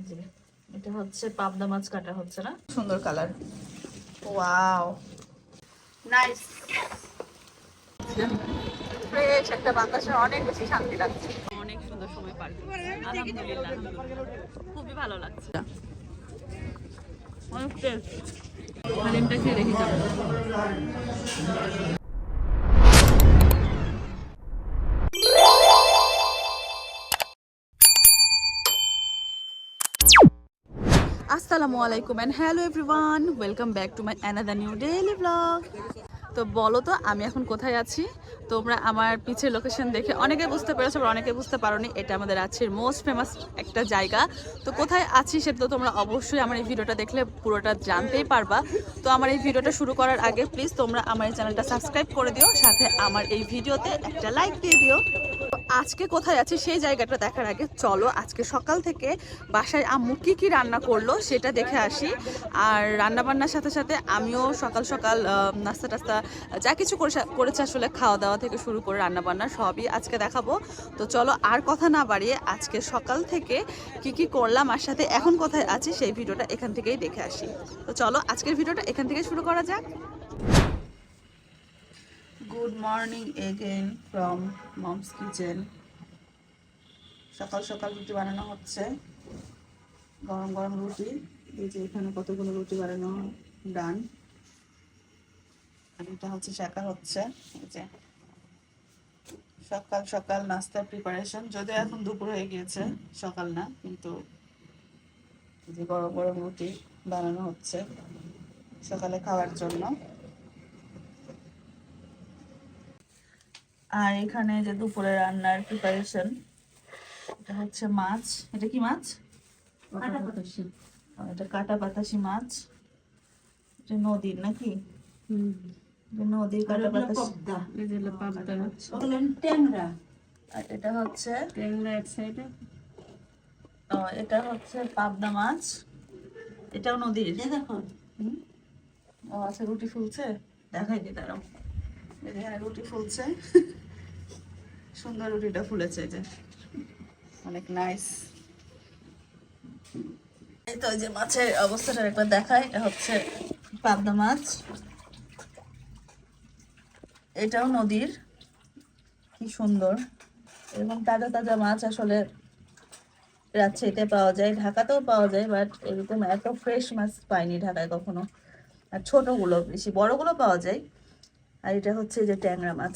জি, এটা হচ্ছে পাবদা মাছ কাটা হচ্ছে না, সুন্দর কালার। Wow, nice. ফ্রেশ একটা বাতাসে অনেক বেশি শান্তি লাগছে, অনেক সুন্দর সময় পার করছি। আলহামদুলিল্লাহ, খুবই ভালো লাগছে। অনেক টেস্ট, হালিমটা খেয়ে দেখি যাবে। আসসালামু আলাইকুম and hello everyone, welcome back to my another new daily blog. তো বলো তো আমি এখন কোথায় আছি? তোমরা আমার পিছের লোকেশন দেখে অনেকে বুঝতে পেরেছো, আবার অনেকে বুঝতে পারোনি। এটা আমাদের রাঁচির মোস্ট ফেমাস একটা জায়গা। তো কোথায় আছি সেটা তো তোমরা অবশ্যই আমার এই ভিডিওটা দেখলে পুরোটা জানতেই পারবা। তো আমার এই ভিডিওটা শুরু করার আগে প্লিজ তোমরা আমার এই চ্যানেলটা সাবস্ক্রাইব করে দিও, সাথে আমার এই ভিডিওতে একটা লাইক দিয়ে দিও। আজকে কোথায় আছি সেই জায়গাটা দেখার আগে চলো আজকে সকাল থেকে বাসায় আম্মু কি রান্না করলো সেটা দেখে আসি। আর রান্না বান্নার সাথে সাথে আমিও সকাল সকাল নাস্তা টাস্তা যা কিছু করেছে আসলে, খাওয়া দাওয়া থেকে শুরু করে রান্না বান্না সবই আজকে দেখাবো। তো চলো আর কথা না বাড়িয়ে আজকে সকাল থেকে কি করলাম আর সাথে এখন কোথায় আছি সেই ভিডিওটা এখান থেকেই দেখে আসি। তো চলো আজকের ভিডিওটা এখান থেকে শুরু করা যাক। Good morning again from moms kitchen. সকাল সকাল রুটি বানানো হচ্ছে, গরম গরম রুটি। এই যে এখানে কতগুলো রুটি বানানো ডান, আর এটা হচ্ছে শাকা হচ্ছে। এই যে সকাল সকাল নাস্তার প্রিপারেশন, যদিও এখন দুপুর হয়ে গিয়েছে, সকাল না, কিন্তু এই যে গরম গরম রুটি বানানো হচ্ছে সকালে খাওয়ার জন্য। আর এখানে যে দুপুরে রান্নার প্রিপারেশন, এটা হচ্ছে মাছ। এটা কি মাছ? এটা কাটা পাতাসি মাছ। এটা নদীর নাকি? নদীর কাটা পাতাসি। আর এটা হচ্ছে এটা হচ্ছে পাবদা মাছ। এটাও নদীর। ও আচ্ছা, রুটি ফুলছে, দেখাই দি দাঁড়াও। এখানে রুটি ফুলছে, সুন্দর রুটিটা ফুলেছে, এই যে অনেক নাইস। এই তো এই যে মাছের অবস্থাটা একবার দেখাই। এটা হচ্ছে পাবদা মাছ, এটাও নদীর। কি সুন্দর, এরকম তাজা তাজা মাছ আসলে রাজশাহীতে পাওয়া যায়, ঢাকাতেও পাওয়া যায়, বাট এরকম এত ফ্রেশ মাছ পাইনি ঢাকায় কখনো। আর ছোটগুলো, বেশি বড়গুলো পাওয়া যায়। আর এটা হচ্ছে যে ট্যাংরা মাছ,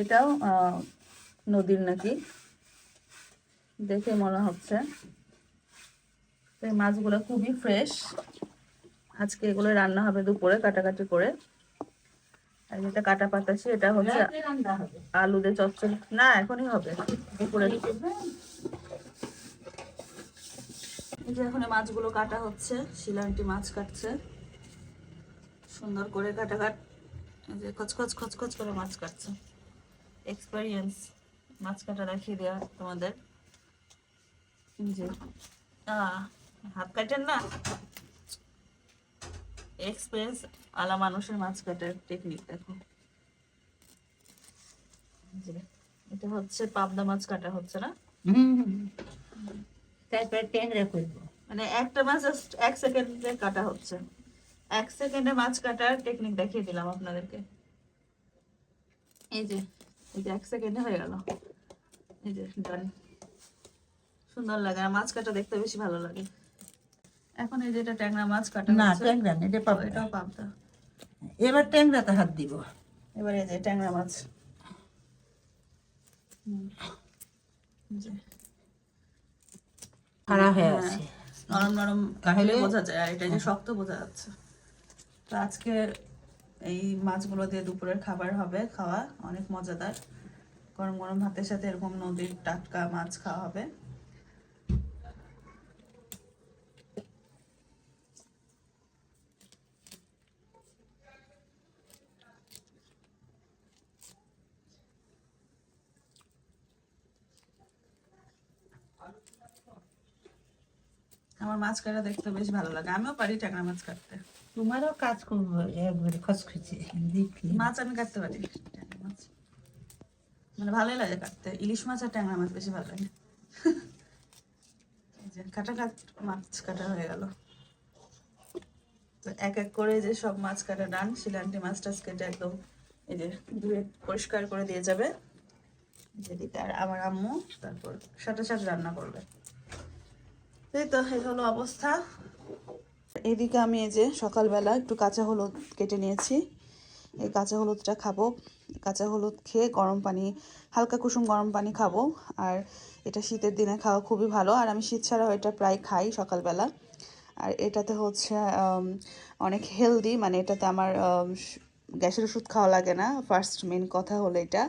এটাও নদীর নাকি দেখে মনে হচ্ছে। এই মাছগুলো খুবই ফ্রেশ। আজকে এগুলো রান্না হবে দুপুরে কাটাকাটি করে। আর যেটা কাটা পাতাছি এটা হচ্ছে আলু দিয়ে চচ্চড়ি। না, এখনই হবে দুপুরে। এই যে এখন মাছগুলো কাটা হচ্ছে, শিলান্টি মাছ কাটছে সুন্দর করে কাটাকাট। এই যে খচখচ খচখচ করে মাছ কাটছে। এক্সপেরিয়েন্স মাছ কাটা দেখিয়ে দেওয়া তোমাদের। যে হাত কাটেন না, এক্সপিরিয়েন্স আলা মানুষের মাছ কাটার টেকনিক দেখো। এটা হচ্ছে পাবদা মাছ কাটা হচ্ছে না, তারপরে ট্যাংরা করবো। মানে একটা মাছ জাস্ট 1 সেকেন্ডে কাটা হচ্ছে। 1 সেকেন্ডে মাছ কাটার টেকনিক দেখিয়ে দিলাম আপনাদেরকে। এই যে 1 সেকেন্ডে হয়ে গেল। এই যে ডান। সুন্দর লাগে, আর মাছ কাটা দেখতে বেশি ভালো লাগে। এখন এই যে এটা ট্যাংরা মাছ কাটা না, হচ্ছে। ট্যাংরা না, এটা পাবদা। এটাও পাবদা। এবার ট্যাংরাতে হাত দিব। এবারে এই যে ট্যাংরা মাছ। খাড়া হয়ে আছে, নরম নরম তাহলে বোঝা যায়, আর এটা যে শক্ত বোঝা যাচ্ছে। তো আজকে এই মাছগুলো দিয়ে দুপুরের খাবার হবে, খাওয়া অনেক মজাদার। গরম গরম ভাতের সাথে এরকম নদীর টাটকা মাছ খাওয়া হবে। আমার মাছ কাটা দেখতে বেশ ভালো লাগে, আমিও পারি ট্যাংরা মাছ কাটতে। তোমারও কাজ করবো একবারে খসখসে দেখি। মাছ আমি কাটতে পারি, ট্যাংরা মাছ মানে ভালোই লাগে কাটতে। ইলিশ মাছ আর ট্যাংরা মাছ বেশি ভালো লাগে। যে মাছ কাটা হয়ে গেল। তো এক এক করে যে সব মাছ কাটা ডান। শিলান্টি মাছ টাছ কেটে একদম এই যে ধুয়ে পরিষ্কার করে দিয়ে যাবে যেদিকে, আর আমার আম্মু তারপর সাথে সাথে রান্না করবে। এই তো এই হলো অবস্থা। এদিকে আমি এই যে সকালবেলা একটু কাঁচা হলুদ কেটে নিয়েছি, এই কাঁচা হলুদটা খাবো। কাঁচা হলুদ খেয়ে গরম পানি, হালকা কুসুম গরম পানি খাবো। আর এটা শীতের দিনে খাওয়া খুবই ভালো, আর আমি শীত ছাড়াও এটা প্রায় খাই সকালবেলা। আর এটাতে হচ্ছে অনেক হেলদি, মানে এটাতে আমার গ্যাসের ওষুধ খাওয়া লাগে না, ফার্স্ট মেন কথা হলো এটা।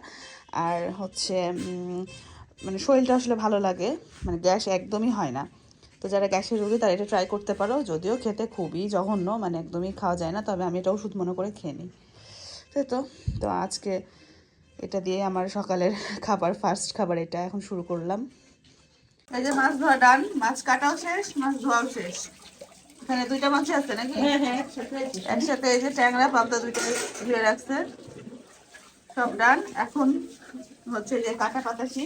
আর হচ্ছে মানে শরীরটা আসলে ভালো লাগে, মানে গ্যাস একদমই হয় না। তো যারা গ্যাসের রোগী তারা এটা ট্রাই করতে পারো, যদিও খেতে খুবই জঘন্য, মানে একদমই খাওয়া যায় না, তবে আমি এটা ওষুধ মনে করে খেয়ে নিই। তো তো আজকে এটা দিয়ে আমার সকালের খাবার, ফার্স্ট খাবার এটা এখন শুরু করলাম। এই যে মাছ ধোয়া ডান, মাছ কাটাও শেষ, মাছ ধোয়াও শেষ। এখানে দুইটা মাছ আছে নাকি? হ্যাঁ হ্যাঁ একসাথে এই যে ট্যাংরা পাবদা দুইটা ধুয়ে রাখছে, সব ডান। এখন হচ্ছে যে কাটা পাতাছি,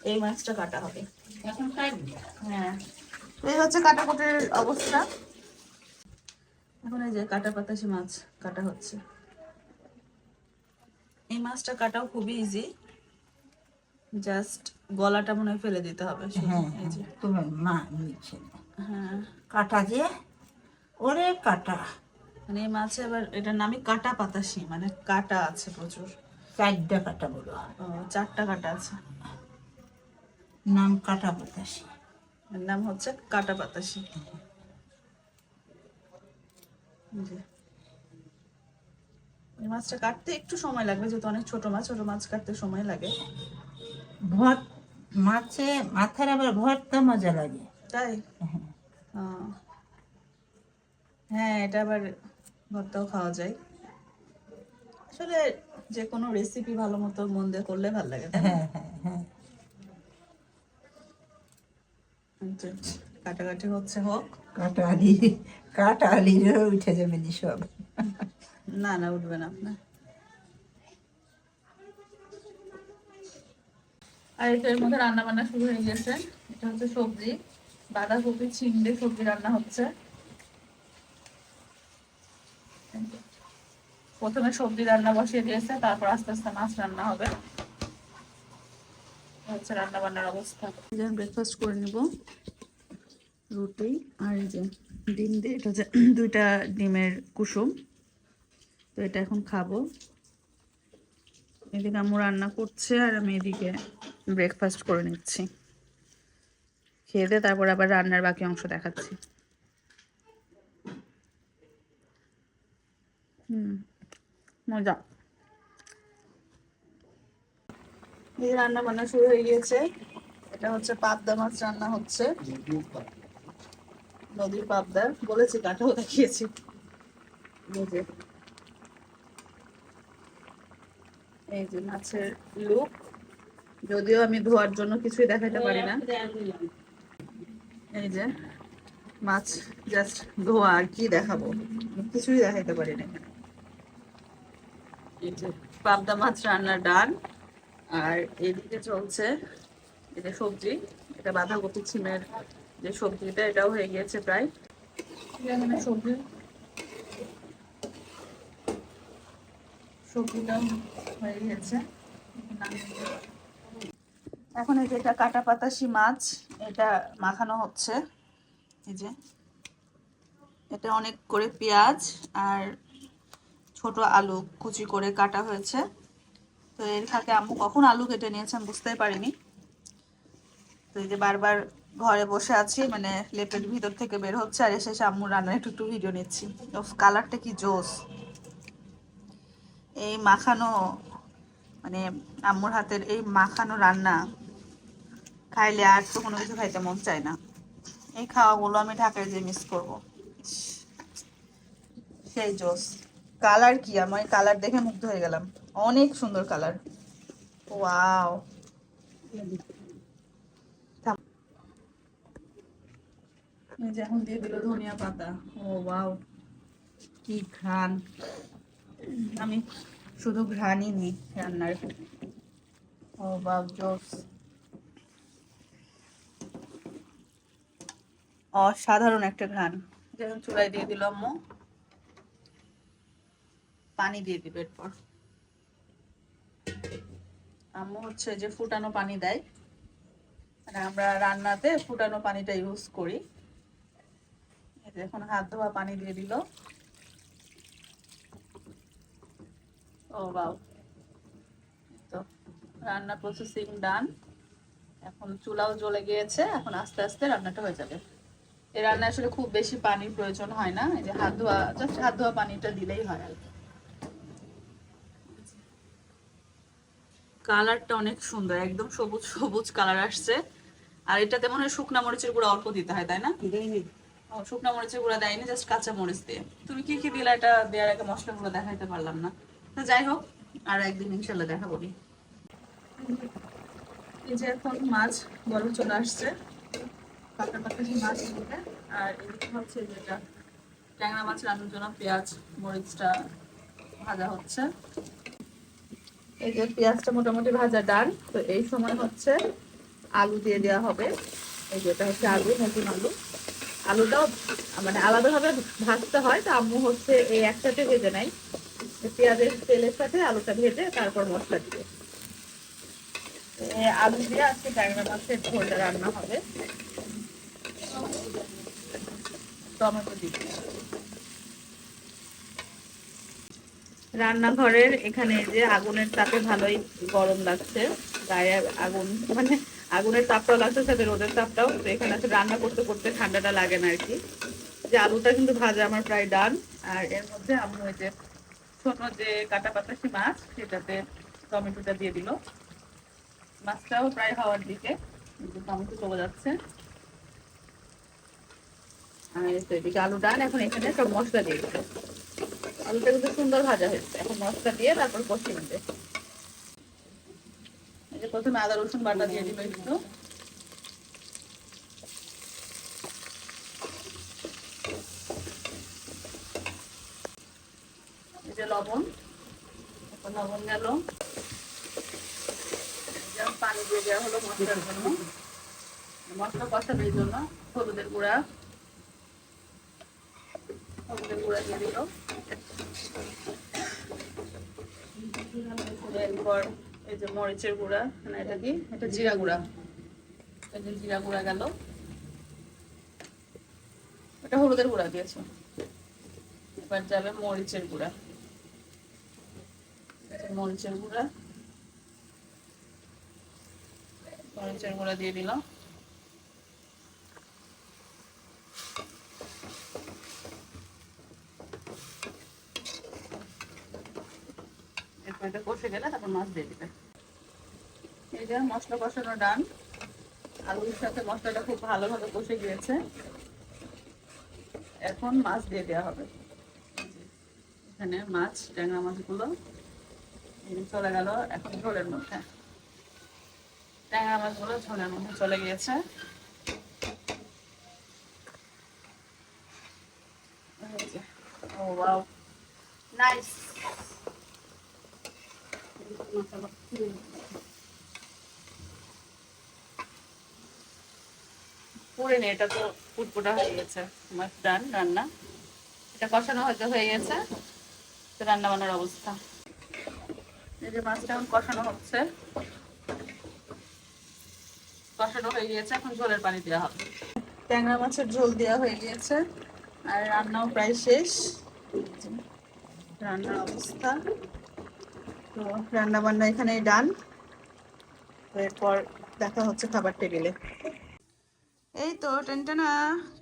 এই মাছটা কাটা হবে এখন কাটবি। হ্যাঁ। তো এই হচ্ছে কাটাকুটির অবস্থা। এখন এই যে কাটা পাতাছি মাছ কাটা হচ্ছে। এই মাছটা কাটাও খুবই ইজি, জাস্ট গলাটা মনে হয় ফেলে দিতে হবে শুধু। হ্যাঁ এই হ্যাঁ যে তোমার মা নিচ্ছে হ্যাঁ, কাটা দিয়ে ওরে কাটা মানে এই মাছে আবার এটার নামই কাটা পাতাসি, মানে কাটা আছে প্রচুর। 4টা কাটা বলো, ও, 4টা কাটা আছে। নাম কাটা বাতাসি। এর নাম হচ্ছে কাটা পাতাসি। জি। এই মাছটা কাটতে একটু সময় লাগবে, যেহেতু অনেক ছোট মাছ, ছোট মাছ কাটতে সময় লাগে। ভট মাছে মাথার আবার ভর্তা মজা লাগে। তাই ও, হ্যাঁ এটা আবার ভর্তাও খাওয়া যায়। আসলে যে কোনো রেসিপি ভালো মতো মন দিয়ে করলে ভালো লাগে, তাই না? হ্যাঁ হ্যাঁ হ্যাঁ আচ্ছা, কাটাকাটি হচ্ছে হোক। কাটালি কাটালিরও উঠে যাবে নি সব। না না, উঠবে না আপনার। আর এটা এর মধ্যে রান্না বান্না শুরু হয়ে গেছে। এটা হচ্ছে সবজি, বাঁধাকপি ছিমড়ে সবজি রান্না হচ্ছে। প্রথমে সবজি রান্না বসিয়ে দিয়েছে, তারপর আস্তে আস্তে মাছ রান্না হবে। হচ্ছে রান্না বান্নার অবস্থা। ব্রেকফাস্ট করে নিব, রুটি আর এই যে ডিম দিয়ে, এটা হচ্ছে 2টা ডিমের কুসুম। তো এটা এখন খাবো। এদিকে আম্মু রান্না করছে আর আমি এদিকে ব্রেকফাস্ট করে নিচ্ছি। খেয়ে দিয়ে তারপর আবার রান্নার বাকি অংশ দেখাচ্ছি। মজা। এই রান্না বান্না শুরু হয়ে গিয়েছে। এটা হচ্ছে পাবদা মাছ রান্না হচ্ছে, নদীর পাবদা, বলেছি কাটাও দেখিয়েছি। এই যে মাছের লুক, যদিও আমি ধোয়ার জন্য কিছুই দেখাতে পারি না। এই যে মাছ জাস্ট ধোয়া, আর কি দেখাবো, কিছুই দেখাইতে পারি না এখানে। এই যে পাবদা মাছ রান্নার ডান, আর এদিকে চলছে এই যে সবজি, এটা বাঁধাকপি ছিমের যে সবজিটা, এটাও হয়ে গিয়েছে প্রায়। এখানে সবজিটা হয়ে গেছে। এখন এই যে এটা কাটা পাতাসি মাছ, এটা মাখানো হচ্ছে। এই যে এটা অনেক করে পেঁয়াজ আর ছোট আলু কুচি করে কাটা হয়েছে। তো এর ফাঁকে আম্মু কখন আলু কেটে নিয়েছে আমি বুঝতেই পারিনি। তো এই যে বারবার ঘরে বসে আছি, মানে লেপের ভিতর থেকে বের হচ্ছে, আর এসে আম্মু রান্নার একটু একটু ভিডিও নিচ্ছি। কালারটা কি জোস! এই মাখানো, মানে আম্মুর হাতের এই মাখানো রান্না খাইলে আর তো কোনো কিছু খাইতে মন চায় না। এই খাওয়াগুলো আমি ঢাকায় যে মিস করবো। সেই জোস! কালার কি, আমার কালার দেখে মুগ্ধ হয়ে গেলাম, অনেক সুন্দর কালার। ওয়াও! এই যে এখন দিয়ে দিল ধনিয়া পাতা। ও ওয়াও, কি ঘ্রাণ! আমি শুধু ঘ্রাণই নিই রান্নার। ও বাহ, জোস! অসাধারণ একটা ঘ্রাণ। যেমন চুলায় দিয়ে দিল আম্মু, পানি দিয়ে দিবে এরপর। আম্মু হচ্ছে যে ফুটানো পানি দেয়, মানে আমরা রান্নাতে ফুটানো পানিটা ইউজ করি। এখন হাত ধোয়া পানি দিয়ে দিল। ও বাও, তো রান্না প্রসেসিং ডান। এখন চুলাও জ্বলে গিয়েছে, এখন আস্তে আস্তে রান্নাটা হয়ে যাবে। এই রান্না আসলে খুব বেশি পানির প্রয়োজন হয় না, এই যে হাত ধোয়া, জাস্ট হাত ধোয়া পানিটা দিলেই হয় আর কি। কালারটা অনেক সুন্দর, একদম সবুজ সবুজ কালার আসছে। আর এটাতে মনে হয় শুকনা মরিচের গুঁড়া অল্প দিতে হয়, তাই না? ও, শুকনা মরিচের গুঁড়া দেয়নি, জাস্ট কাঁচা মরিচ দিয়ে। তুমি কি কি দিলে, এটা দেওয়ার আগে মশলাগুলো দেখাইতে পারলাম না। তো যাই হোক, আর একদিন ইনশাল্লাহ দেখাবো। এই যে এখন মাছ বরফ চলে আসছে, পাতা পাতা মাছ দিতে। আর এদিকে হচ্ছে যেটা ট্যাংরা মাছ রান্নার জন্য পেঁয়াজ মরিচটা ভাজা হচ্ছে। এই যে পেঁয়াজটা মোটামুটি ভাজা ডান। তো এই সময় হচ্ছে আলু দিয়ে দেওয়া হবে। এই যেটা হচ্ছে আলু, নতুন আলু। আলুটাও মানে আলাদাভাবে ভাজতে হয়, তো আম্মু হচ্ছে এই একসাথে ভেজে নেয়। পেঁয়াজের তেলের সাথে আলুটা ভেজে তারপর মশলা দিয়ে আলু দিয়ে আজকে ট্যাংরা মাছের ঝোলটা রান্না হবে। টমেটো দিয়ে রান্নাঘরের এখানে যে আগুনের তাপে ভালোই গরম লাগছে, গায়ে আগুন, মানে আগুনের তাপটাও লাগছে, সাথে রোদের তাপটাও। তো এখানে আছে রান্না করতে করতে ঠান্ডাটা লাগে না আর কি। যে আলুটা কিন্তু ভাজা আমার প্রায় ডান। আর এর মধ্যে আমি ওই যে ছোট যে কাটা পাতাসি মাছ, সেটাতে টমেটোটা দিয়ে দিল। মাছটাও প্রায় হওয়ার দিকে, টমেটো চলে যাচ্ছে। আর এদিকে আলু ডান। এখন এখানে সব মশলা দিয়ে দিল। আলুটা কিন্তু সুন্দর ভাজা হয়েছে, এখন মশলা দিয়ে তারপর কষিয়ে নেবে। এই যে প্রথমে আদা রসুন বাটা দিয়ে দিবে একটু, এই যে লবণ, এখন লবণ গেল। পানি দিয়ে দেওয়া হলো মশলার জন্য, মশলা কষানোর জন্য। হলুদের গুঁড়া, হলুদের গুঁড়া দিয়ে দিল। এরপর এই যে মরিচের গুঁড়া, না এটা কি, এটা জিরা গুঁড়া। এই যে জিরা গুঁড়া গেল। এটা হলুদের গুঁড়া দিয়েছে। এবার যাবে মরিচের গুঁড়া, মরিচের গুঁড়া, মরিচের গুঁড়া দিয়ে দিলাম। এরপর এটা কষে গেলে তারপর মাছ দিয়ে দিবে। এই যে মশলা কষানো ডান। আলুর সাথে মশলাটা খুব ভালোভাবে কষে গিয়েছে, এখন মাছ দিয়ে দেওয়া হবে। এখানে মাছ, ট্যাংরা মাছগুলো চলে গেল এখন ঝোলের মধ্যে। ট্যাংরা মাছগুলো ঝোলের মধ্যে চলে গিয়েছে। ও ওয়াও, নাইস। পুরে নে, এটা তো পুটপুটা হয়ে গেছে। মাছ ডান রান্না, এটা কষানো হয়তো হয়ে গেছে। তো রান্না বান্নার অবস্থা, এই যে মাছটা এখন কষানো হচ্ছে, কষানো হয়ে গিয়েছে। এখন ঝোলের পানি দেওয়া হবে। ট্যাংরা মাছের ঝোল দেওয়া হয়ে গিয়েছে, আর রান্নাও প্রায় শেষ। রান্নার অবস্থা, তো রান্না বান্না এখানেই ডান। তো এরপর দেখা হচ্ছে খাবার টেবিলে। এই তো টেনটেনা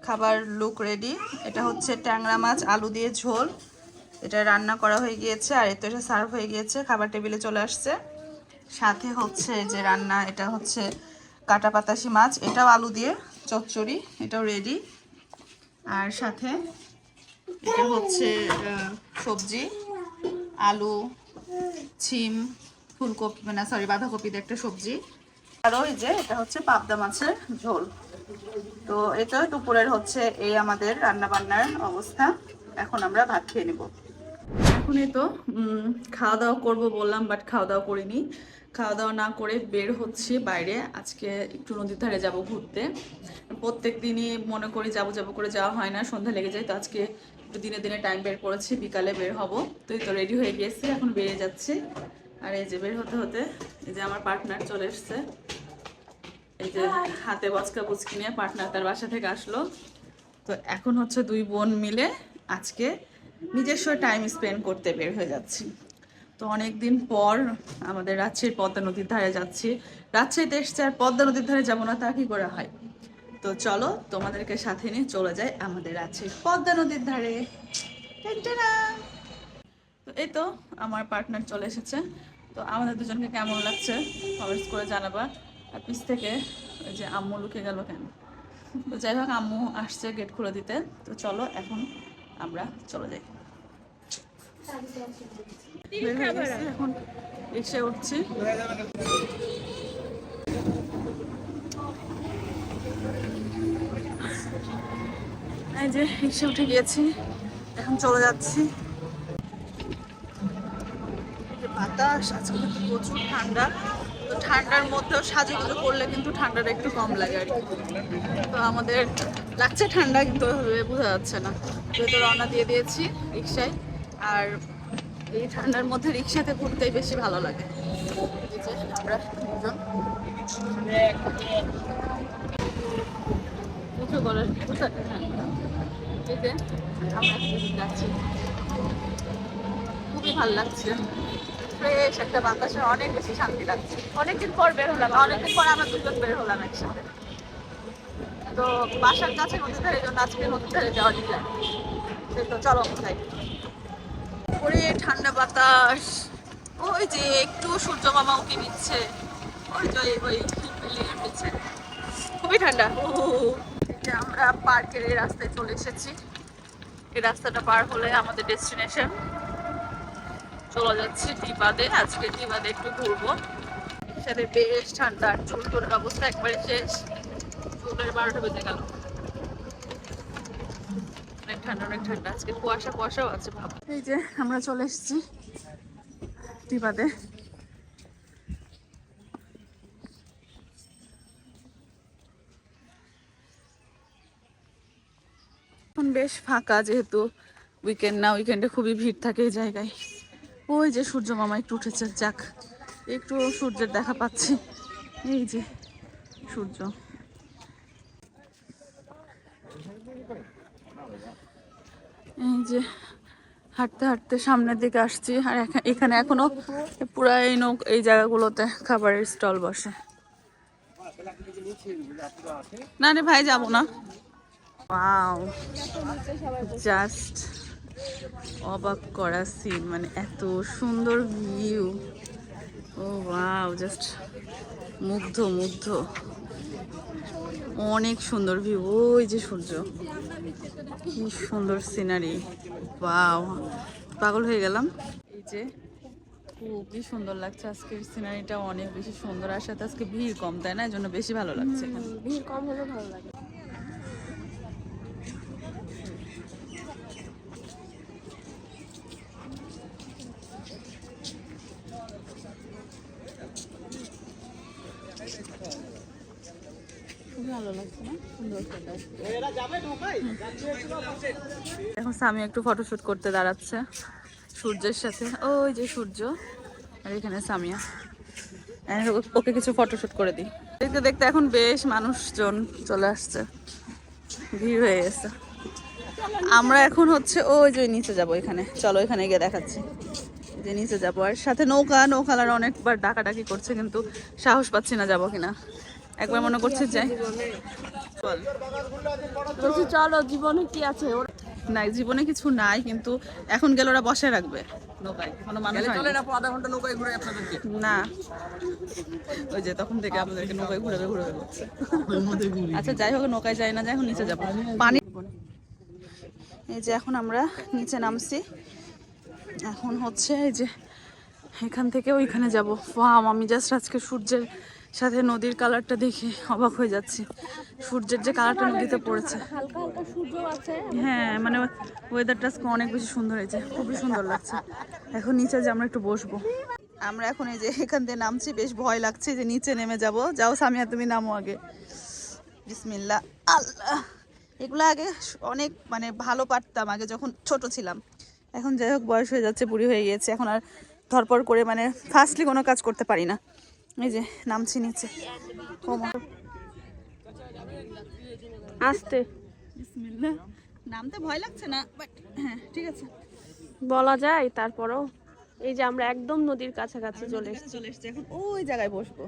খাবার লুক রেডি। এটা হচ্ছে ট্যাংরা মাছ আলু দিয়ে ঝোল, এটা রান্না করা হয়ে গিয়েছে। আর এতো এটা সার্ভ হয়ে গিয়েছে, খাবার টেবিলে চলে আসছে। সাথে হচ্ছে যে রান্না, এটা হচ্ছে কাটা পাতাসি মাছ, এটাও আলু দিয়ে চচ্চড়ি, এটাও রেডি। আর সাথে এটা হচ্ছে সবজি, আলু, ছিম, ফুলকপি, মানে সরি বাঁধাকপির একটা সবজি। আর ওই যে এটা হচ্ছে পাবদা মাছের ঝোল। তো এটা দুপুরের হচ্ছে এই আমাদের রান্না বান্নার অবস্থা। এখন আমরা ভাত খেয়ে নেব। এখনই তো খাওয়া দাওয়া করবো বললাম, বাট খাওয়া দাওয়া করিনি। খাওয়া দাওয়া না করে বের হচ্ছি বাইরে। আজকে একটু নদীর ধারে যাব ঘুরতে। প্রত্যেক দিনই মনে করি যাব যাব করে যাওয়া হয় না, সন্ধ্যা লেগে যায়। তো আজকে একটু দিনে দিনে টাইম বের করেছি, বিকালে বের হব। তো এই তো রেডি হয়ে গিয়েছি, এখন বেরিয়ে যাচ্ছি। আর এই যে বের হতে হতে এই যে আমার পার্টনার চলে এসছে। এই যে হাতে বচকা বুচকি নিয়ে পার্টনার তার বাসা থেকে আসলো। তো এখন হচ্ছে দুই বোন মিলে আজকে নিজস্ব টাইম স্পেন্ড করতে বের হয়ে যাচ্ছি। তো অনেক দিন পর আমাদের রাজশাহীর পদ্মা নদীর ধারে যাচ্ছি। রাজশাহীতে এসছে আর পদ্মা নদীর ধারে যাবো না, তা কি করে হয়? তো চলো তোমাদেরকে সাথে নিয়ে চলে যাই আমাদের রাজশাহীর পদ্মা নদীর ধারে। টানটানা। তো এই তো আমার পার্টনার চলে এসেছে। তো আমাদের দুজনকে কেমন লাগছে কমেন্টস করে জানাবা। আর পিছ থেকে ওই যে আম্মু লুকে গেল কেন? তো যাই হোক, আম্মু আসছে গেট খুলে দিতে। তো চলো এখন আমরা চলে যাই। বের হয়ে গেছি, এখন রিক্সায় উঠছি। এই যে রিক্সা উঠে গিয়েছি, এখন চলে যাচ্ছি। বাতাস আজকে কিন্তু প্রচুর ঠান্ডা। তো ঠান্ডার মধ্যেও সাজুগুজু করলে কিন্তু ঠান্ডাটা একটু কম লাগে আর কি। তো আমাদের লাগছে ঠান্ডা, কিন্তু বোঝা যাচ্ছে না। যেহেতু রওনা দিয়ে দিয়েছি রিক্সায়, আর এই ঠান্ডার মধ্যে রিক্সাতে ঘুরতেই বেশি ভালো লাগে। এই যে আমরা দুজন উঁচু করে এই যে আমরা যাচ্ছি, খুবই ভালো লাগছে। ফ্রেশ একটা বাতাসে অনেক বেশি শান্তি লাগছে। অনেকদিন পর বের হলাম, অনেকদিন পর আমরা দুজন বের হলাম একসাথে। তো বাসার কাছে নদীর ধারে, জন্য আজকে নদীর ধারে যাওয়া যায়। তো চলো যাই। ওরে ঠান্ডা বাতাস, ওই যে একটু সূর্য মামা উঁকি দিচ্ছে, ওই যে ওই বিল্ডিংয়ের পিছে খুবই ঠান্ডা। আমরা পার্কের এই রাস্তায় চলে এসেছি। এই রাস্তাটা পার হলে আমাদের ডেস্টিনেশন। চলে যাচ্ছি টিবাদে। আজকে টিবাদে একটু ঘুরবো। সাথে বেশ ঠান্ডা, চুল টুলের অবস্থা একবারে শেষ। চুলের 12টা বেজে গেল। অনেক ঠান্ডা, অনেক ঠান্ডা। আজকে কুয়াশা কুয়াশাও আছে ভাব। এই যে আমরা চলে এসেছি টিবাদে। এখন বেশ ফাঁকা, যেহেতু উইকেন্ড না। উইকেন্ডে খুবই ভিড় থাকে এই জায়গায়। ওই যে সূর্য মামা একটু উঠেছে, যাক একটু সূর্যের দেখা পাচ্ছি। এই যে সূর্য। এই যে হাঁটতে হাঁটতে সামনের দিকে আসছি। আর এখানে এখনো পুরো এই জায়গাগুলোতে খাবারের স্টল বসে। না রে ভাই, যাবো না। ওয়াও, জাস্ট অবাক করা সিন, মানে এত সুন্দর ভিউ। ও ওয়াও, জাস্ট মুগ্ধ মুগ্ধ। অনেক সুন্দর ভিউ। ওই যে সূর্য, কি সুন্দর সিনারি। ওয়াও, পাগল হয়ে গেলাম। এই যে খুবই সুন্দর লাগছে আজকের সিনারিটা, অনেক বেশি সুন্দর। আর সাথে আজকে ভিড় কম, তাই না? এই জন্য বেশি ভালো লাগছে। এখানে ভিড় কম হলে ভালো লাগে। ভালো লাগছে না? সুন্দর। এখন সামি একটু ফটোশুট করতে দাঁড়াচ্ছে সূর্যের সাথে। ওই যে সূর্য, আর এখানে সামিয়া। ওকে কিছু ফটোশুট করে দিই। দেখতে দেখতে এখন বেশ মানুষজন চলে আসছে, ভিড় হয়ে গেছে। আমরা এখন হচ্ছে ওই যে নিচে যাব। এখানে চলো, এখানে গিয়ে দেখাচ্ছি যে নিচে যাবো। আর সাথে নৌকালার অনেকবার ডাকাডাকি করছে, কিন্তু সাহস পাচ্ছি না যাবো কিনা। একবার মনে করছে যাই। চলো, জীবনে কি আছে? নাই, জীবনে কিছু নাই, কিন্তু এখন গেলে ওরা বসে রাখবে নৌকায়। কোনো মানুষ না, ওই যে তখন থেকে আমাদেরকে নৌকায় ঘুরাবে ঘুরাবে বলছে। আচ্ছা যাই হোক, নৌকায় যাই না, যাই এখন নিচে যাবো পানি। এই যে এখন আমরা নিচে নামছি। এখন হচ্ছে এই যে এখান থেকে ওইখানে যাবো। ওয়াও, আমি জাস্ট আজকে সূর্যের সাথে নদীর কালারটা দেখে অবাক হয়ে যাচ্ছি, সূর্যের যে কালারটা নদীতে পড়েছে। হালকা হালকা সূর্য আছে। হ্যাঁ মানে ওয়েদারটা আজকে অনেক বেশি সুন্দর হয়েছে, খুবই সুন্দর লাগছে। এখন নিচে যে আমরা একটু বসবো। আমরা এখন এই যে এখান দিয়ে নামছি, বেশ ভয় লাগছে যে নিচে নেমে যাব। যাও সামিয়া তুমি নামো আগে। বিসমিল্লাহ। আল্লাহ, এগুলো আগে অনেক মানে ভালো পারতাম আগে যখন ছোট ছিলাম। এখন যাই হোক বয়স হয়ে যাচ্ছে, বুড়ি হয়ে গিয়েছে, এখন আর ধরপড় করে মানে ফাস্টলি কোনো কাজ করতে পারি না। এই যে নামছি নিচে। আসতে বিসমিল্লাহ। নামতে ভয় লাগছে না, বাট হ্যাঁ ঠিক আছে, বলা যায়। তারপরও এই যে আমরা একদম নদীর কাছাকাছি চলে এসেছি। চলে এসছি, এখন ওই জায়গায় বসবো।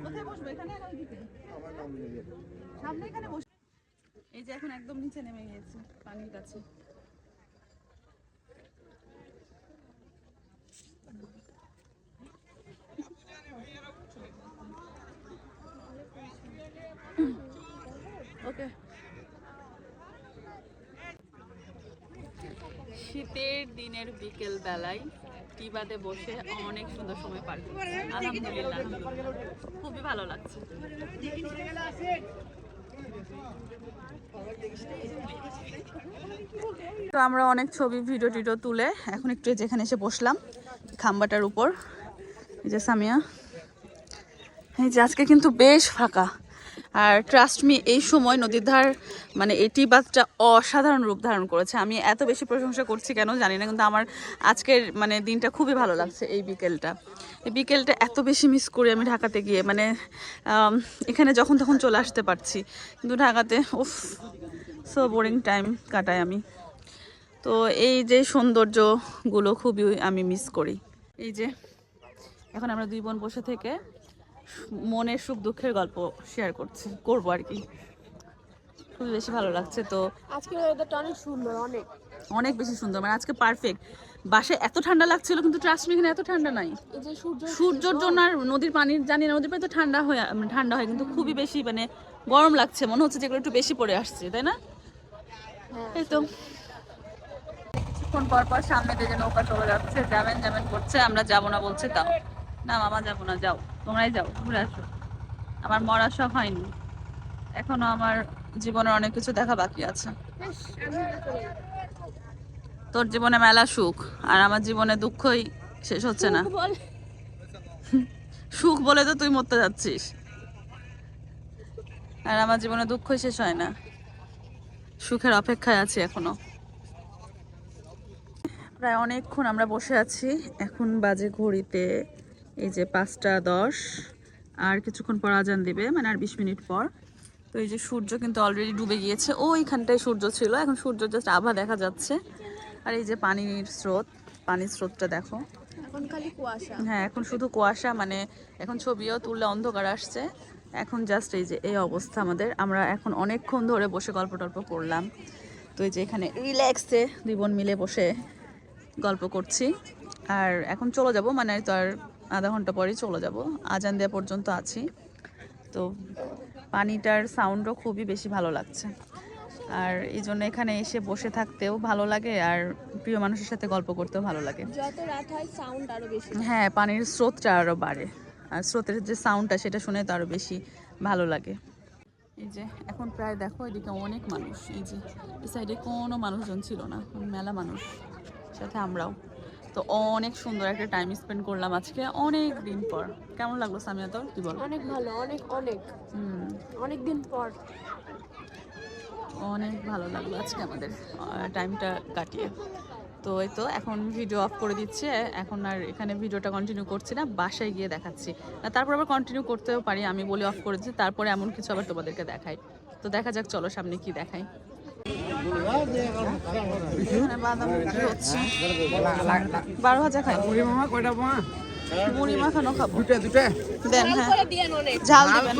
কোথায় বসবো? এখানে না ওইদিকে? সামনে এখানে বসবো। এই যে এখন একদম নিচে নেমে গিয়েছি পানির কাছে। ওকে। শীতের দিনের বিকেল বেলায় টিবাতে বসে অনেক সুন্দর সময় পার করছি। আলহামদুলিল্লাহ, খুবই ভালো লাগছে। তো আমরা অনেক ছবি ভিডিও টিডিও তুলে এখন একটু যেখানে এসে বসলাম খাম্বাটার উপর। এই যে সামিয়া, এই যে আজকে কিন্তু বেশ ফাঁকা। আর ট্রাস্ট মি, এই সময় নদীর ধার মানে এই টিবাতটা অসাধারণ রূপ ধারণ করেছে। আমি এত বেশি প্রশংসা করছি কেন জানি না, কিন্তু আমার আজকের মানে দিনটা খুবই ভালো লাগছে। এই বিকেলটা এত বেশি মিস করি আমি ঢাকাতে গিয়ে। মানে এখানে যখন তখন চলে আসতে পারছি, কিন্তু ঢাকাতে উফ সো বোরিং টাইম কাটাই আমি। তো এই যে সৌন্দর্যগুলো খুবই আমি মিস করি। এই যে এখন আমরা দুই বোন বসে থেকে মনের সুখ দুঃখের গল্প শেয়ার করবো আর কি। খুবই বেশি ভালো লাগছে। তো আজকে ওয়েদারটা অনেক সুন্দর, অনেক বেশি সুন্দর, মানে আজকে পারফেক্ট। বাসায় এত ঠান্ডা লাগছিল, কিন্তু ট্রাস্ট মি এখানে এত ঠান্ডা নাই। এই যে সূর্যের জন্য আর নদীর পানির জানি না, নদীর পানি তো ঠান্ডা হয়, কিন্তু খুবই বেশি মানে গরম লাগছে, মনে হচ্ছে যেগুলো একটু বেশি পড়ে আসছে, তাই না? এই তো কিছুক্ষণ পর পর সামনে দিয়ে যে নৌকা চলে যাচ্ছে, যাবেন করছে, আমরা যাবো না বলছে। তাও না মামা যাবো না, যাও তোমরাই যাও, ঘুরে আসো। আমার মরার শখ হয়নি এখনো, আমার জীবনের অনেক কিছু দেখা বাকি আছে। তোর জীবনে মেলা সুখ, আর আমার জীবনে দুঃখই শেষ হচ্ছে না। সুখ বলে তো তুই মরতে যাচ্ছিস, আর আমার জীবনে দুঃখই শেষ হয় না। সুখের অপেক্ষায় আছি এখনো। প্রায় অনেকক্ষণ আমরা বসে আছি, এখন বাজে ঘড়িতে এই যে 5টা 10, আর কিছুক্ষণ পর আজান দিবে, মানে আর 20 মিনিট পর। তো এই যে সূর্য কিন্তু অলরেডি ডুবে গিয়েছে, ওইখানটায় সূর্য ছিল, এখন সূর্য জাস্ট আভা দেখা যাচ্ছে। আর এই যে পানির স্রোতটা দেখো, এখন খালি কুয়াশা। হ্যাঁ এখন শুধু কুয়াশা, মানে এখন ছবিও তুললে অন্ধকার আসছে। এখন জাস্ট এই যে এই অবস্থা আমাদের। আমরা এখন অনেকক্ষণ ধরে বসে গল্প টল্প করলাম। তো এই যে এখানে রিল্যাক্সে দুই বোন মিলে বসে গল্প করছি। আর এখন চলে যাব, মানে তো আর আধা ঘন্টা পরেই চলে যাব, আজান দেওয়া পর্যন্ত আছি। তো পানিটার সাউন্ডও খুবই বেশি ভালো লাগছে, আর এই জন্য এখানে এসে বসে থাকতেও ভালো লাগে, আর প্রিয় মানুষের সাথে গল্প করতেও ভালো লাগে। যত রাত হয় সাউন্ড আরো বেশি। হ্যাঁ, পানির স্রোতটা আরও বাড়ে, আর স্রোতের যে সাউন্ডটা সেটা শুনে তো আরও বেশি ভালো লাগে। এই যে এখন প্রায় দেখো এদিকে অনেক মানুষ, এই যে এই সাইডে কোনো মানুষজন ছিল না, মেলা মানুষ, সাথে আমরাও। তো অনেক সুন্দর একটা টাইম স্পেন্ড করলাম আজকে অনেক দিন পর। কেমন লাগলো সামিয়া তোর, কি বল? অনেক ভালো, অনেক দিন পর অনেক ভালো লাগলো আজকে আমাদের টাইমটা কাটিয়ে। তো এই তো এখন ভিডিও অফ করে দিচ্ছে, এখন আর এখানে ভিডিওটা কন্টিনিউ করছি না, বাসায় গিয়ে দেখাচ্ছি। তারপর আবার কন্টিনিউ করতেও পারি, আমি বলি অফ করে দিচ্ছি, তারপরে এমন কিছু আবার তোমাদেরকে দেখাই। তো দেখা যাক, চলো সামনে কি দেখাই। বাদাম বিক্রি হচ্ছে, 12 ভাজা খাই, মুড়ি মাখানো খাবো। দুটা দেন, হ্যাঁ ঝাল দিবেন।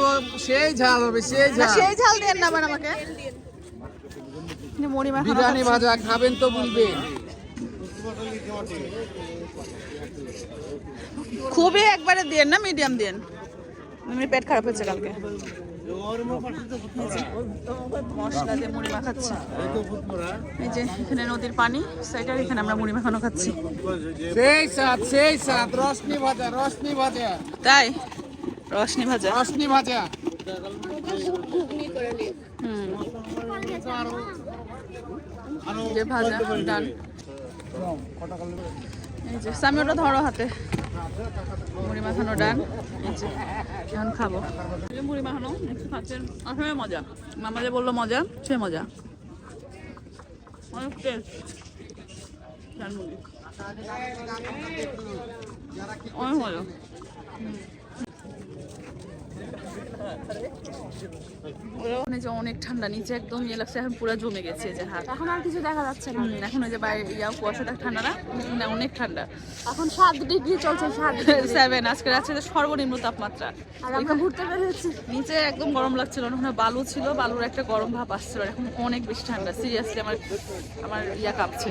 সেই ঝাল হবে, সেই না, ঝাল। সেই ঝাল দেন না আবার আমাকে। মুড়ি মাখানো বিরিয়ানি খাচ্ছি। ভাজা খাবেন তো বলবেন। খুবই একবারে দিয়েন না, মিডিয়াম দিয়েন, পেট খারাপ হয়েছে কালকে। মশলা দিয়ে মুড়ি মাখাচ্ছে। এই যে এখানে নদীর পানি সাইডার, এখানে আমরা মুড়ি মাখানো খাচ্ছি। সেই সাত রসনি ভাজা তাই রসনি ভাজা, রসনি ভাজা। যে ভাজা ডান। এই যে সামি ওটা ধরো হাতে, মুড়ি মাখানো ডান। এই যে এখন খাবো এই যে মুড়ি মাখানো খাচ্ছেন, আসলে মজা। মামা যে বললো মজা, সে মজা, অনেক টেস্ট। ঝালমুড়ি অনেক মজা। ওখানে যে অনেক ঠান্ডা, নিচে একদম ইয়ে লাগছে, এখন পুরো জমে গেছে যে হাত। এখন আর কিছু দেখা যাচ্ছে না। এখন ওই যে বাইরে ইয়া কুয়াশাটা ঠান্ডা না, না অনেক ঠান্ডা। এখন 7 ডিগ্রি চলছে, 7 ডিগ্রি 7 আজকে রাত্রে সর্বনিম্ন তাপমাত্রা। আর আমরা ঘুরতে বেরিয়েছি। নিচে একদম গরম লাগছিল না, ওখানে বালু ছিল, বালুর একটা গরম ভাব আসছিল। এখন অনেক বেশি ঠান্ডা, সিরিয়াসলি আমার ইয়া কাঁপছে।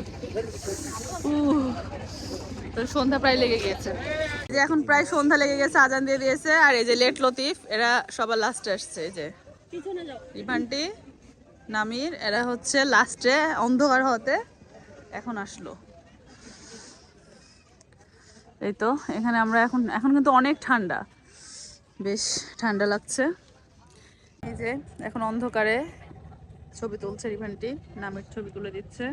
তো সন্ধ্যা প্রায় লেগে গিয়েছে, যে এখন প্রায় সন্ধ্যা লেগে গেছে, আজান দিয়ে দিয়েছে। আর এই যে লেট লতিফ এরা সবার লাস্টে আসছে, এই যে পিছনে যাও। রিভান্টি নামির এরা হচ্ছে লাস্টে অন্ধকার হতে এখন আসলো। এই তো এখানে আমরা এখন কিন্তু অনেক ঠান্ডা, বেশ ঠান্ডা লাগছে। এই যে এখন অন্ধকারে ছবি তুলছে রিভান্টি, নামির ছবি তুলে দিচ্ছে।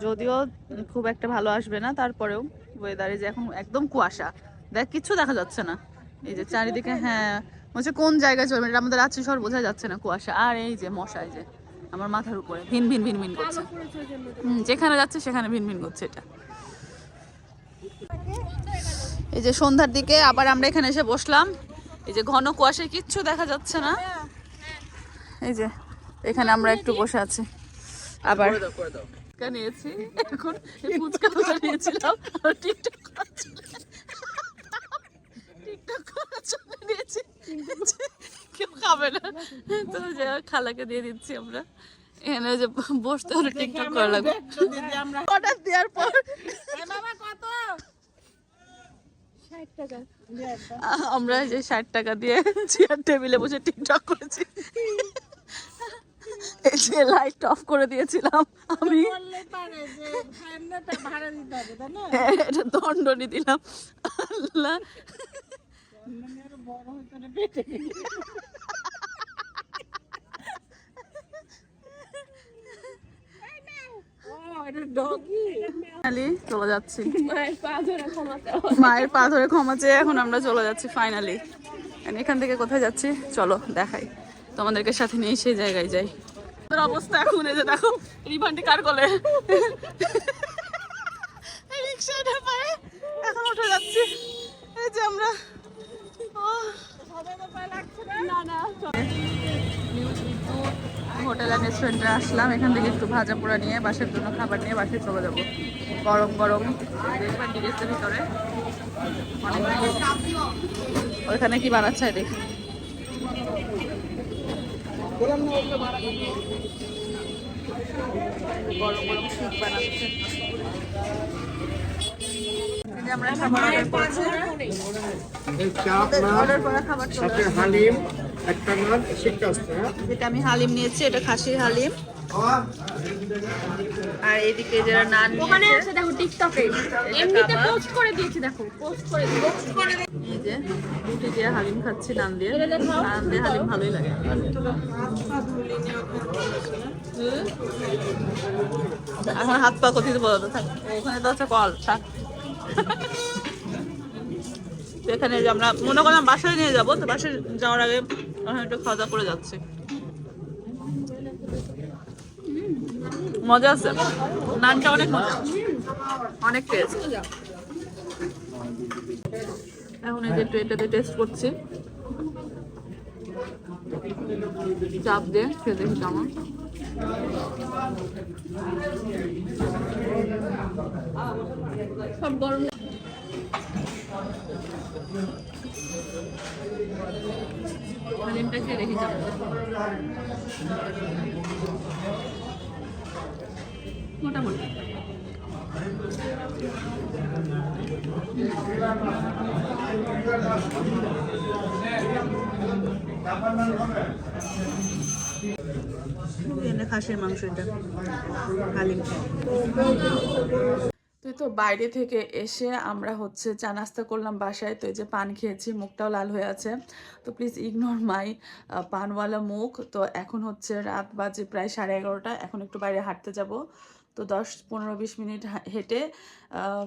যদিও খুব একটা ভালো আসবে না, তারপরেও ওয়েদারে যে এখন একদম কুয়াশা, কিচ্ছু দেখা যাচ্ছে না। এই যে চারিদিকে, হ্যাঁ হচ্ছে কোন জায়গায় চলবে এটা আমাদের রাত্রি শহর বোঝা যাচ্ছে না, কুয়াশা। আর এই যে মশাই যে আমার মাথার উপরে ভিন ভিন ভিন ভিন করছে, যেখানে যাচ্ছে সেখানে ভিন ভিন করছে। এটা এই যে সন্ধ্যার দিকে আবার আমরা এখানে এসে বসলাম, এই যে ঘন কুয়াশায় কিচ্ছু দেখা যাচ্ছে না। এই যে এখানে আমরা একটু বসে আছি, আবার ফুচকা নিয়েছি, এখন ফুচকা নিয়েছিলাম টিকটক করার জন্য নিয়েছি, কেউ খাবে না তো যে খালাকে দিয়ে দিচ্ছি আমরা। এখানে যে বসতে হলে টিকটক করা লাগবে। অর্ডার দেওয়ার পর আমরা যে 60 টাকা দিয়ে চেয়ার টেবিলে বসে টিকটক করেছি। এই যে লাইট অফ করে দিয়েছিলাম আমি, এটা দণ্ডনি দিলাম। আল্লাহ চলে যাচ্ছি, মায়ের পা ধরে ক্ষমা চেয়ে এখন আমরা চলে যাচ্ছি ফাইনালি। এখান থেকে কোথায় যাচ্ছি চলো দেখাই তোমাদেরকে, সাথে নিয়ে সেই জায়গায় যাই। অবস্থা এখন এই যে দেখো রিভান্টি কার কোলে, রিক্সাটা পায়ে এখন উঠে যাচ্ছি। এই যে আমরা হোটেল অ্যান্ড রেস্টুরেন্টে আসলাম, এখান থেকে একটু ভাজা পোড়া নিয়ে বাসার জন্য খাবার নিয়ে বাসায় চলে যাবো। গরম গরম ডিরেক্টের ভিতরে ওইখানে কি বানাচ্ছে দেখি। গরম গরম স্যুপ বানাচ্ছে। আমরা খাবার অর্ডার করা খাবার হালিম একটা মাছ শিখতে, যেটা আমি হালিম নিয়েছি, এটা খাসির হালিম। আর এইদিকে যারা নান ওখানে আছে দেখো টিকটকে, এমনিতে পোস্ট করে দিয়েছি, দেখো পোস্ট করে দিয়েছি। এই যে রুটি দিয়ে হালিম খাচ্ছি, নান দিয়ে। নান দিয়ে হালিম ভালোই লাগে। এখন হাত পা কথিত বলতে থাক, ওখানে তো হচ্ছে কল থাক। এখানে যে আমরা মনে করলাম বাসায় নিয়ে যাবো, তো বাসায় যাওয়ার আগে একটু খাওয়া দাওয়া করে যাচ্ছি। মজা আছে, নানটা অনেক মজা, অনেক টেস্ট। এখন এই যে এটাতে টেস্ট করছি, চাপ দিয়ে খেয়ে দেখি কেমন। সব গরম হালিমটা খেয়ে দেখি কেমন। মোটামুটি খাসির মাংস এটা হালিম। তো বাইরে থেকে এসে আমরা হচ্ছে চা নাস্তা করলাম বাসায়। তো এই যে পান খেয়েছি, মুখটাও লাল হয়ে আছে। তো প্লিজ ইগনোর মাই পানওয়ালা মুখ। তো এখন হচ্ছে রাত বাজে প্রায় 11:30। এখন একটু বাইরে হাঁটতে যাব। তো 10-15-20 মিনিট হেঁটে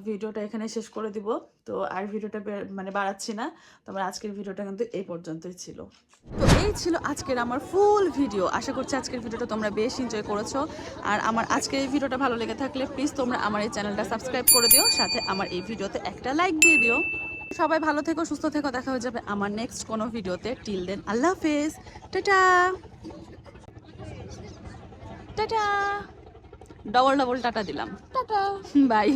ভিডিওটা এখানে শেষ করে দিব। তো আর ভিডিওটা মানে বাড়াচ্ছি না। তো আমার আজকের ভিডিওটা কিন্তু এই পর্যন্তই ছিল। তো এই ছিল আজকের আমার ফুল ভিডিও। আশা করছি আজকের ভিডিওটা তোমরা বেশ এনজয় করেছো। আর আমার আজকের এই ভিডিওটা ভালো লেগে থাকলে প্লিজ তোমরা আমার এই চ্যানেলটা সাবস্ক্রাইব করে দিও, সাথে আমার এই ভিডিওতে একটা লাইক দিয়ে দিও। সবাই ভালো থেকো, সুস্থ থেকো। দেখা হয়ে যাবে আমার নেক্সট কোনো ভিডিওতে। টিল দেন আল্লাহ হাফেজ। Tata tata. ডবল টাটা দিলাম। Tata bye.